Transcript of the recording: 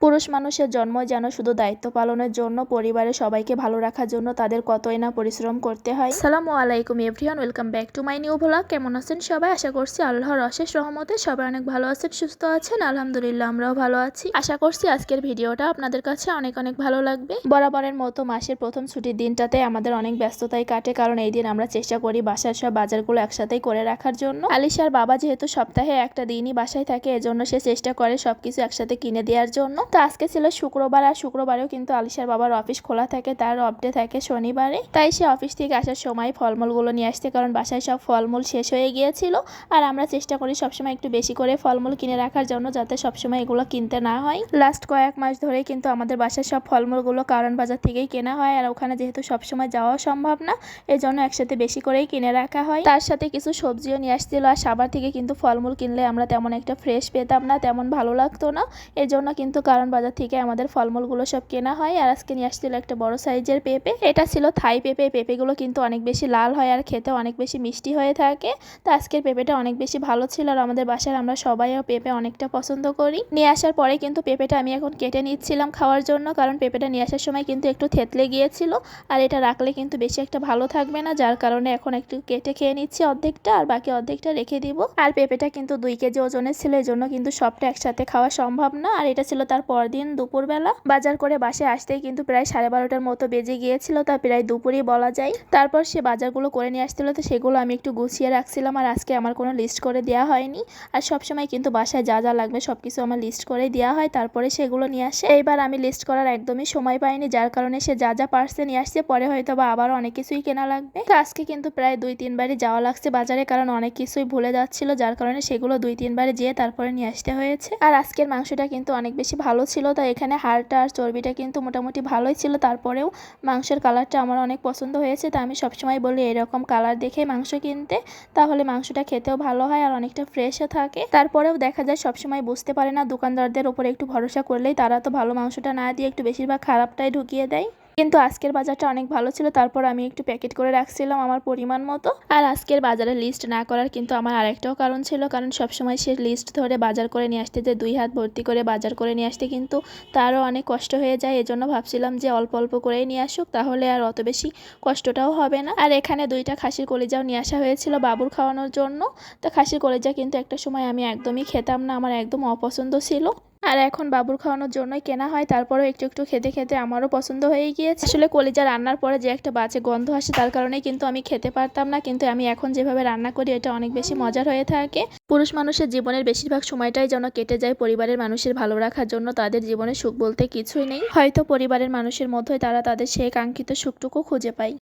পুরুষ মানুষের জন্মই যেন শুধু দায়িত্ব পালনের জন্য, পরিবারের সবাইকে ভালো রাখার জন্য তাদের কতই না পরিশ্রম করতে হয়। আসসালামু আলাইকুম everyone, welcome back to my new blog. কেমন আছেন সবাই? আশা করছি আল্লাহর অশেষ রহমতে সবাই অনেক ভালো আছেন, সুস্থ আছেন। আলহামদুলিল্লাহ, আমরাও ভালো আছি। আশা করছি আজকের ভিডিওটা আপনাদের কাছে অনেক অনেক ভালো লাগবে। বরাবরের মতো মাসের প্রথম ছুটির দিনটাতে আমাদের অনেক ব্যস্ততাই কাটে, কারণ এই দিন আমরা চেষ্টা করি বাসার সব বাজারগুলো একসাথেই করে রাখার জন্য। আলিশার বাবা যেহেতু সপ্তাহে একটা দিনই বাসায় থাকে, এজন্য সে চেষ্টা করে সবকিছু একসাথে কিনে দেওয়ার জন্য। তো আজকে ছিল শুক্রবার, আর শুক্রবারেও কিন্তু আলিশার বাবার অফিস খোলা থাকে, তার অফ ডে থাকে শনিবারে। তাই সে অফিস থেকে আসার সময় ফলমূলগুলো নিয়ে আসতে, কারণ বাসায় সব ফলমূল শেষ হয়ে গিয়েছিল। আর আমরা চেষ্টা করি সবসময় একটু বেশি করে ফলমূল কিনে রাখার জন্য, যাতে সবসময় এগুলো কিনতে না হয়। লাস্ট কয়েক মাস ধরেই কিন্তু আমাদের বাসায় সব ফলমূলগুলো কারণ বাজার থেকেই কেনা হয়, আর ওখানে যেহেতু সবসময় যাওয়া সম্ভব না, এজন্য একসাথে বেশি করেই কিনে রাখা হয়। তার সাথে কিছু সবজিও নিয়ে আসছিল, আর সাবার থেকে কিন্তু ফলমূল কিনলে আমরা তেমন একটা ফ্রেশ পেতাম না, তেমন ভালো লাগতো না। এজন্য কিন্তু কারণ বাজার থেকে আমাদের ফলমূলগুলো সব কেনা হয়। আর আজকে নিয়ে আসছিল একটা বড় সাইজের পেঁপে। এটা ছিল থাই পেঁপে। পেঁপেগুলো কিন্তু অনেক বেশি লাল হয় আর খেতে অনেক বেশি মিষ্টি হয়ে থাকে। তো আজকের পেঁপেটা অনেক বেশি ভালো ছিল, আর আমাদের বাসায় আমরা সবাইও পেঁপে অনেকটা পছন্দ করি। নিয়ে আসার পরে কিন্তু পেঁপেটা আমি এখন কেটে নিচ্ছিলাম খাওয়ার জন্য, কারণ পেঁপেটা নিয়ে আসার সময় কিন্তু একটু থেতলে গিয়েছিল, আর এটা রাখলে কিন্তু বেশি একটা ভালো থাকবে না, যার কারণে এখন একটু কেটে খেয়ে নিচ্ছি অর্ধেকটা, আর বাকি অর্ধেকটা রেখে দিব। আর পেঁপেটা কিন্তু 2 কেজি ওজনের ছিল, এজন্য কিন্তু সবটা একসাথে খাওয়া সম্ভব না। আর এটা ছিল তার পরদিন দুপুরবেলা। বাজার করে বাসায় আসতেই কিন্তু প্রায় 12:30টার মতো বেজে গিয়েছিল, তা প্রায় দুপুরই বলা যায়। তারপর সে বাজারগুলো করে নিয়ে আসছিল, তো সেগুলো আমি একটু গুছিয়ে রাখছিলাম। আর আজকে আমার কোনো লিস্ট করে দেওয়া হয়নি, আর সবসময় কিন্তু বাসায় যা যা লাগবে সবকিছু আমার লিস্ট করে দেওয়া হয়, তারপরে সেগুলো নিয়ে আসে। এইবার আমি লিস্ট করার একদমই সময় পাইনি, যার কারণে সে যা যা পারছে নিয়ে আসছে, পরে হয়তো বা আবারও অনেক কিছুই কেনা লাগবে। তো আজকে কিন্তু প্রায় 2-3 বারই যাওয়া লাগছে বাজারে, কারণ অনেক কিছুই ভুলে যাচ্ছিল, যার কারণে সেগুলো 2-3 বারে যেয়ে তারপরে নিয়ে আসতে হয়েছে। আর আজকের মাংসটা কিন্তু অনেক বেশি ভালো ছিল, তো এখানে হাড়টা আর চর্বিটা কিন্তু মোটামুটি ভালোই ছিল। তারপরেও মাংসের কালারটা আমার অনেক পছন্দ হয়েছে, তা আমি সবসময় বলি এরকম কালার দেখে মাংস কিনতে, তাহলে মাংসটা খেতেও ভালো হয় আর অনেকটা ফ্রেশও থাকে। তারপরেও দেখা যায় সবসময় বুঝতে পারে না, দোকানদারদের উপরে একটু ভরসা করলেই তারা তো ভালো মাংসটা না দিয়ে একটু বেশিরভাগ খারাপটাই ঢুকিয়ে দেয়। কিন্তু আজকের বাজারটা অনেক ভালো ছিল, তারপর আমি একটু প্যাকেট করে রাখছিলাম আমার পরিমাণ মতো। আর আজকের বাজারে লিস্ট না করার কিন্তু আমার আরেকটাও কারণ ছিল, কারণ সবসময় সে লিস্ট ধরে বাজার করে নিয়ে আসতে, যে 2 হাত ভর্তি করে বাজার করে নিয়ে আসতে কিন্তু তারও অনেক কষ্ট হয়ে যায়। এজন্য ভাবছিলাম যে অল্প অল্প করেই নিয়ে আসুক, তাহলে আর অত বেশি কষ্টটাও হবে না। আর এখানে 2টা খাসির কলিজাও নিয়ে আসা হয়েছিল বাবুর খাওয়ানোর জন্য। তো খাসির কলিজা কিন্তু একটা সময় আমি একদমই খেতাম না, আমার একদম অপছন্দ ছিল। আর এখন বাবুর খাওয়ানোর জন্যই কেনা হয়, তারপরেও একটু একটু খেতে খেতে আমারও পছন্দ হয়ে গিয়েছে। আসলে কলিজা রান্নার পরে যে একটা বাজে গন্ধ আসে, তার কারণেই কিন্তু আমি খেতে পারতাম না, কিন্তু আমি এখন যেভাবে রান্না করি এটা অনেক বেশি মজার হয়ে থাকে। পুরুষ মানুষের জীবনের বেশিরভাগ সময়টাই যেন কেটে যায় পরিবারের মানুষের ভালো রাখার জন্য। তাদের জীবনে সুখ বলতে কিছুই নেই, হয়তো পরিবারের মানুষের মধ্যেই তারা তাদের সেই কাঙ্ক্ষিত সুখটুকু খুঁজে পায়।